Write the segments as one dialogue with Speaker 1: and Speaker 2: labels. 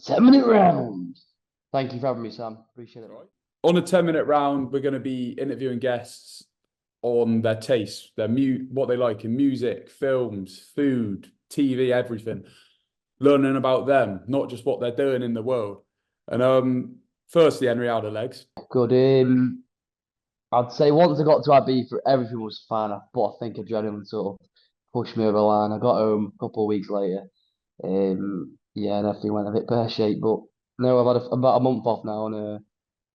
Speaker 1: 10-minute round. Thank you for having me, Sam. Appreciate it.
Speaker 2: Right. On a 10-minute round, we're going to be interviewing guests on their tastes, what they like in music, films, food, TV, everything. Learning about them, not just what they're doing in the world. And firstly, Henry, how are the legs?
Speaker 1: Good. I'd say once I got to Ibiza, everything was fine. But I think adrenaline sort of pushed me over the line. I got home a couple of weeks later. Yeah, and everything went a bit pear-shaped. But no, I've had about a month off now, and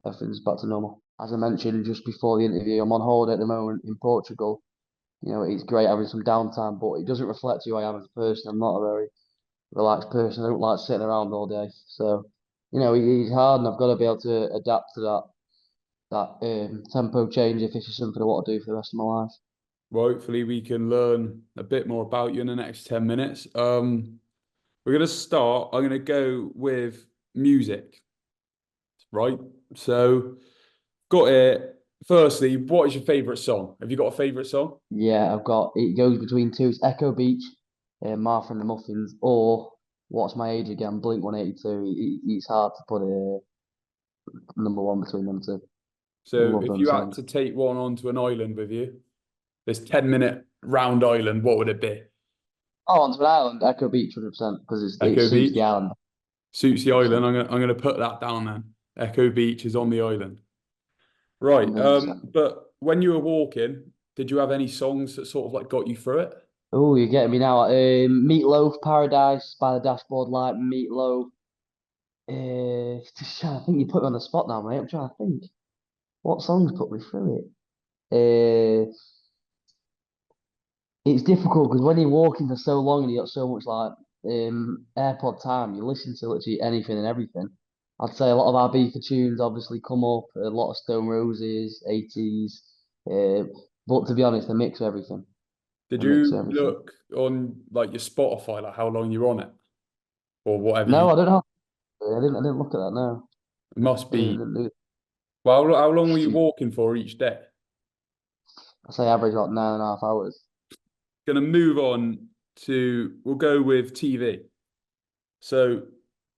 Speaker 1: everything's back to normal. As I mentioned just before the interview, I'm on holiday at the moment in Portugal. You know, it's great having some downtime, but it doesn't reflect who I am as a person. I'm not a very relaxed person. I don't like sitting around all day. So, you know, it's hard, and I've got to be able to adapt to that tempo change if this is something I want to do for the rest of my life.
Speaker 2: Well, hopefully we can learn a bit more about you in the next 10 minutes. We're going to start. I'm going to go with music, right? So, got it. Firstly, what is your favourite song? Have you got a favourite song?
Speaker 1: Yeah, I've got it goes between two. It's Echo Beach, Martha and the Muffins, or What's My Age Again, Blink 182. It's hard to put a number one between them two. I
Speaker 2: So,
Speaker 1: love
Speaker 2: if
Speaker 1: them
Speaker 2: you had
Speaker 1: songs.
Speaker 2: to take one onto an island with you, this 10-minute round island, what would it be?
Speaker 1: Oh, onto an island, Echo Beach, 100%, because it
Speaker 2: Echo
Speaker 1: suits the
Speaker 2: Beach?
Speaker 1: island.
Speaker 2: Suits the
Speaker 1: 100%.
Speaker 2: island. I'm gonna put that down then. Echo Beach is on the island. Right.
Speaker 1: 100%.
Speaker 2: But when you were walking, did you have any songs that sort of like got you through it?
Speaker 1: Oh, you're getting me now. Meatloaf, Paradise by the Dashboard Light, Meatloaf. Just trying to think. You put me on the spot now, mate. I'm trying to think. What songs put me through it? It's difficult because when you're walking for so long and you got so much like AirPod time, you listen to literally anything and everything. I'd say a lot of our Beaker tunes obviously come up, a lot of Stone Roses, 80s. But to be honest, a mix of everything.
Speaker 2: Did
Speaker 1: A mix of
Speaker 2: you
Speaker 1: everything.
Speaker 2: look on like your Spotify, like how long you're on it or whatever
Speaker 1: No,
Speaker 2: you
Speaker 1: I don't know. I didn't look at that. No,
Speaker 2: it must
Speaker 1: I
Speaker 2: be.
Speaker 1: didn't do it.
Speaker 2: Well, how long were you walking for each day?
Speaker 1: I say average like 9.5 hours.
Speaker 2: Gonna move on to we'll go with TV. So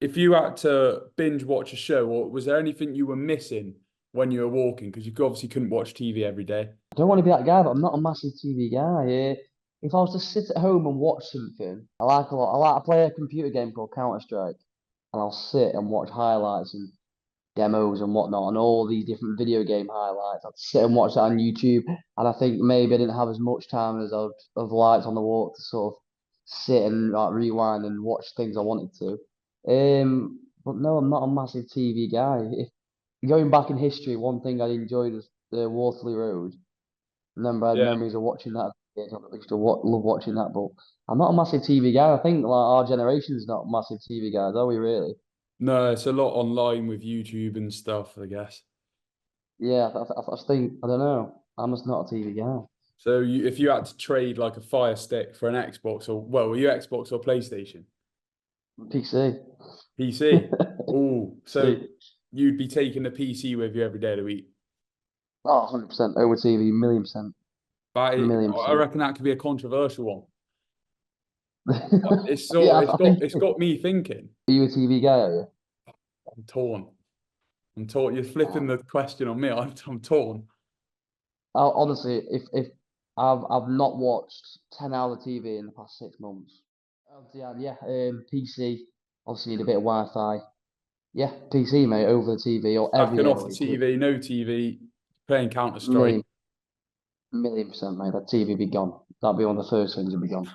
Speaker 2: if you had to binge watch a show, or was there anything you were missing when you were walking? Because you obviously couldn't watch TV every day.
Speaker 1: I don't want to be that guy, but I'm not a massive TV guy. If I was to sit at home and watch something, I like a lot. I like to play a computer game called Counter-Strike, and I'll sit and watch highlights and demos and whatnot, and all these different video game highlights. I'd sit and watch that on YouTube, and I think maybe I didn't have as much time as I'd have liked on the walk to sort of sit and like rewind and watch things I wanted to. But no, I'm not a massive TV guy. If going back in history, one thing I enjoyed was the Waterloo Road. Remember, I had
Speaker 2: Yeah.
Speaker 1: memories of watching that. I used to love watching that, but I'm not a massive TV guy. I think like our generation's not massive TV guys, are we really?
Speaker 2: No, it's a lot online with YouTube and stuff, I guess.
Speaker 1: Yeah, I think I don't know. I'm just not a TV guy.
Speaker 2: So if you had to trade like a Fire Stick for an Xbox, or well, were you Xbox or PlayStation?
Speaker 1: PC.
Speaker 2: PC. Oh, so
Speaker 1: PC.
Speaker 2: you'd be taking the PC with you every day of the week.
Speaker 1: Oh, 100% over TV, million percent, million
Speaker 2: I
Speaker 1: percent.
Speaker 2: reckon that could be a controversial one.
Speaker 1: Yeah,
Speaker 2: It's
Speaker 1: I think
Speaker 2: got me thinking.
Speaker 1: are you a TV guy? Are you?
Speaker 2: I'm torn. I'm torn. You're flipping the question on me. I'm torn.
Speaker 1: Honestly, if I've not watched 10 hours of TV in the past 6 months. Yeah, PC. Obviously, need a bit of Wi-Fi. Yeah, PC, mate, over the TV or every
Speaker 2: Stacking
Speaker 1: day of
Speaker 2: off
Speaker 1: the
Speaker 2: the
Speaker 1: week.
Speaker 2: TV, no TV, playing Counter Strike.
Speaker 1: Million, million percent, mate. That TV be gone. That'd be one of the first things to be gone.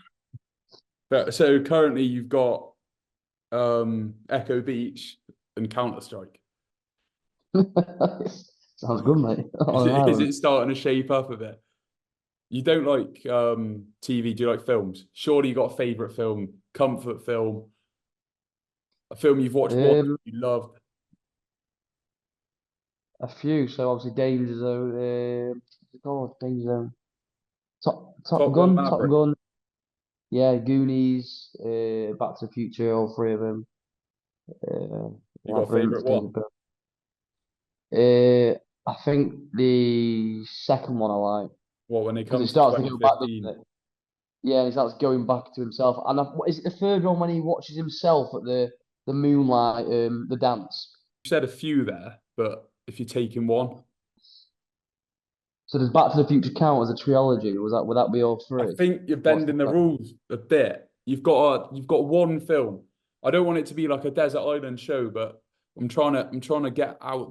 Speaker 2: But so currently you've got Echo Beach and Counter Strike.
Speaker 1: Sounds good, mate.
Speaker 2: Is
Speaker 1: On an
Speaker 2: is
Speaker 1: island.
Speaker 2: it starting to shape up a bit? You don't like TV, do you like films? Surely you got a favourite film, comfort film, a film you've watched once
Speaker 1: Um,
Speaker 2: you loved.
Speaker 1: a few. So obviously Danger Zone. What's it called? Danger Zone. Top
Speaker 2: Top Gun
Speaker 1: Gun. Top
Speaker 2: Maverick.
Speaker 1: Gun. Yeah, Goonies. Back to the Future. All three of them.
Speaker 2: You got a
Speaker 1: Labyrinth.
Speaker 2: favourite one?
Speaker 1: I think the second one I like
Speaker 2: What, when they
Speaker 1: because
Speaker 2: come
Speaker 1: it
Speaker 2: to
Speaker 1: starts to go back,
Speaker 2: 2015?
Speaker 1: doesn't it? Yeah, and he starts going back to himself. And what is it the third one when he watches himself at the the Moonlight, the dance.
Speaker 2: You said a few there, but if you're taking one,
Speaker 1: So does Back to the Future count as a trilogy? Would that be all
Speaker 2: I
Speaker 1: three?
Speaker 2: think you're
Speaker 1: What's
Speaker 2: bending the
Speaker 1: the
Speaker 2: rules a bit. You've got one film. I don't want it to be like a desert island show, but I'm trying to get out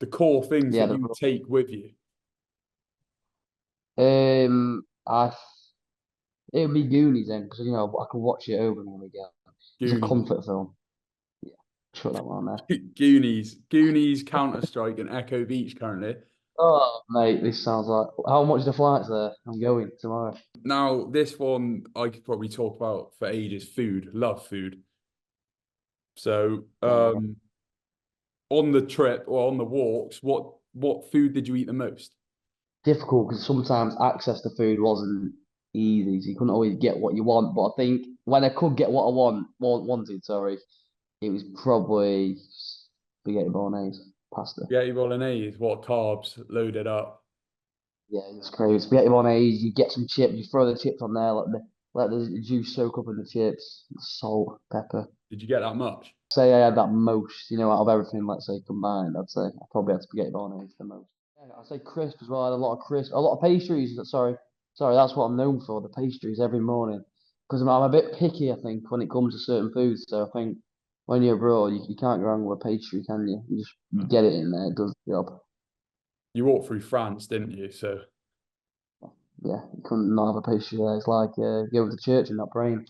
Speaker 2: the core things
Speaker 1: yeah,
Speaker 2: that you take with you.
Speaker 1: I it would be Goonies then because I can watch it over and over again. It's a
Speaker 2: Goonies,
Speaker 1: comfort film. Yeah, put that one there.
Speaker 2: Goonies, Counter Strike, and Echo Beach currently.
Speaker 1: Oh, mate, this sounds like how much the flights there? I'm going tomorrow.
Speaker 2: Now, this one I could probably talk about for ages. Food, love food. So,
Speaker 1: Yeah,
Speaker 2: on the trip or on the walks, what food did you eat the most?
Speaker 1: difficult because sometimes access to food wasn't easy, so you couldn't always get what you want. But I think when I could get what I wanted, sorry, it was probably spaghetti bolognese, pasta.
Speaker 2: Spaghetti bolognese, what carbs loaded up?
Speaker 1: Yeah, it's crazy. Spaghetti bolognese, you get some chips, you throw the chips on there, let the juice soak up in the chips, salt, pepper.
Speaker 2: Did you get that much?
Speaker 1: Say I had that most, out of everything, let's say combined, I'd say I probably had spaghetti bolognese the most. Yeah, I'd say crisp as well. I had a lot of crisp, a lot of pastries. Sorry, that's what I'm known for, the pastries every morning. Because I'm a bit picky, I think, when it comes to certain foods. So I think when you're abroad, you can't go wrong with a pastry, can you? You just get it in there, it does the job.
Speaker 2: You walked through France, didn't you? So,
Speaker 1: Yeah, you couldn't not have a pastry there. It's like going to church and not praying.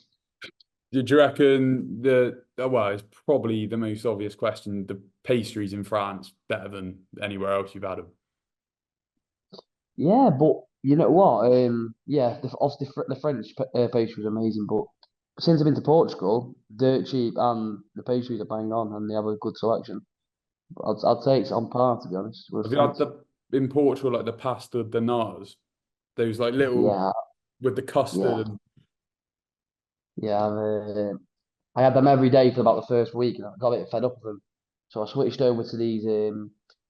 Speaker 2: did you reckon well, it's probably the most obvious question, the pastries in France better than anywhere else you've had them?
Speaker 1: Yeah, but you know what? Yeah, obviously the French pastry was amazing, but since I've been to Portugal, dirt cheap and the pastries are bang on, and they have a good selection. I'd say it's on par to be honest with
Speaker 2: Have you had
Speaker 1: France.
Speaker 2: in Portugal like the pasta donatas? Those like little
Speaker 1: Yeah,
Speaker 2: with the custard
Speaker 1: yeah,
Speaker 2: and
Speaker 1: yeah. I had them every day for about the first week, and I got a bit fed up with them. So I switched over to these. They're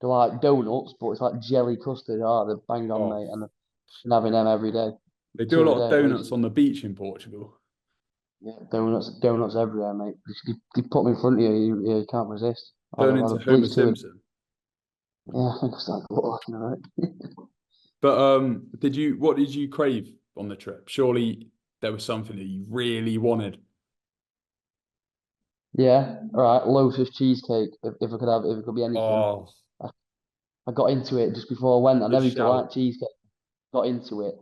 Speaker 1: like donuts, but it's like jelly custard. Oh, they're bang on,
Speaker 2: oh,
Speaker 1: mate, and I've been having them every day,
Speaker 2: they do a
Speaker 1: two a
Speaker 2: lot of
Speaker 1: day at least.
Speaker 2: donuts on the beach in Portugal.
Speaker 1: Yeah, donuts everywhere, mate. They put them in front of you, you can't resist.
Speaker 2: Turn
Speaker 1: I've
Speaker 2: into
Speaker 1: at
Speaker 2: Homer
Speaker 1: least two.
Speaker 2: Simpson.
Speaker 1: Yeah, I think it's like, right?
Speaker 2: But what did you crave on the trip? Surely there was something that you really wanted.
Speaker 1: Yeah, all right. Lotus cheesecake. If it could be anything.
Speaker 2: Oh,
Speaker 1: I, I got into it just before I went. I
Speaker 2: good
Speaker 1: never used to
Speaker 2: shout.
Speaker 1: like cheesecake. Got into it.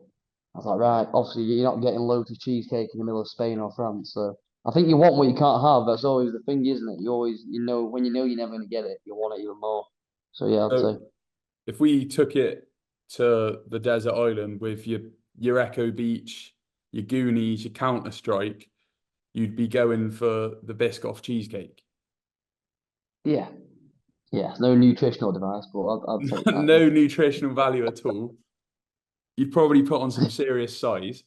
Speaker 1: I was like, right. Obviously, you're not getting Lotus cheesecake in the middle of Spain or France. So I think you want what you can't have. That's always the thing, isn't it? You always, when you know you're never gonna get it, you want it even more. So yeah, I'd
Speaker 2: So
Speaker 1: say.
Speaker 2: if we took it to the desert island with your Echo Beach, your Goonies, your Counter Strike, you'd be going for the Biscoff cheesecake.
Speaker 1: Yeah, yeah. No nutritional device, but I'd take that.
Speaker 2: No nutritional value at all. You'd probably put on some serious size.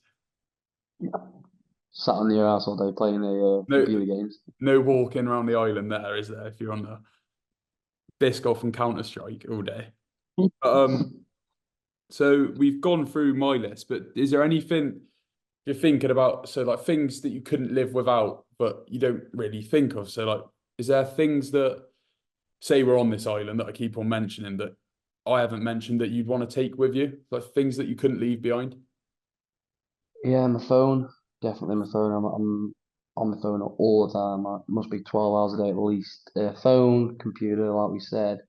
Speaker 1: Sat on your ass all day playing the
Speaker 2: No,
Speaker 1: computer games.
Speaker 2: no walking around the island there, is there? If you're on the Biscoff and Counter Strike all day. So we've gone through my list, but is there anything you're thinking about? So like things that you couldn't live without, but you don't really think of. So like, is there things that say we're on this island that I keep on mentioning that I haven't mentioned that you'd want to take with you? Like things that you couldn't leave behind?
Speaker 1: Yeah, my phone. Definitely my phone. I'm on my phone all the time. Like, must be 12 hours a day at least. Phone, computer, like we said.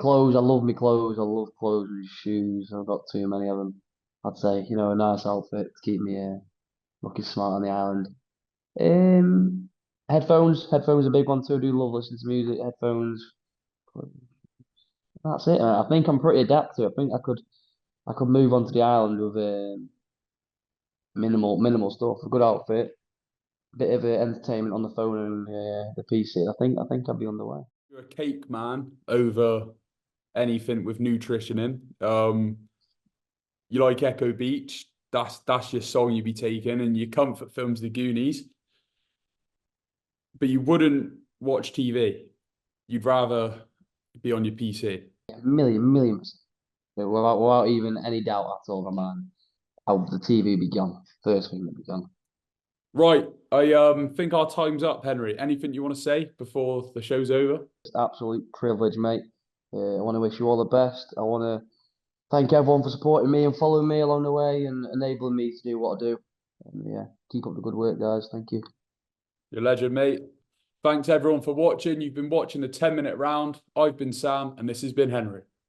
Speaker 1: Clothes. I love my clothes. I love clothes and shoes. I've got too many of them. I'd say, a nice outfit to keep me looking smart on the island. Um, headphones. Headphones are a big one too. I do love listening to music. Headphones. That's it. I think I'm pretty adaptive. I think I could move onto the island with minimal stuff, a good outfit, bit of entertainment on the phone and the PC. I think I'd be on the way.
Speaker 2: You're a cake man over anything with nutrition in. You like Echo Beach. That's your song you'd be taking, and your comfort films, The Goonies. But you wouldn't watch TV. You'd rather be on your PC.
Speaker 1: Yeah, millions. Without even any doubt at all in my mind, how the TV would be gone. First thing would be gone.
Speaker 2: Right, I think our time's up, Henry. Anything you want to say before the show's over?
Speaker 1: It's an absolute privilege, mate. I want to wish you all the best. I want to thank everyone for supporting me and following me along the way and enabling me to do what I do. And yeah, keep up the good work, guys. Thank you.
Speaker 2: You're a legend, mate. Thanks everyone for watching. You've been watching the 10-minute round. I've been Sam, and this has been Henry.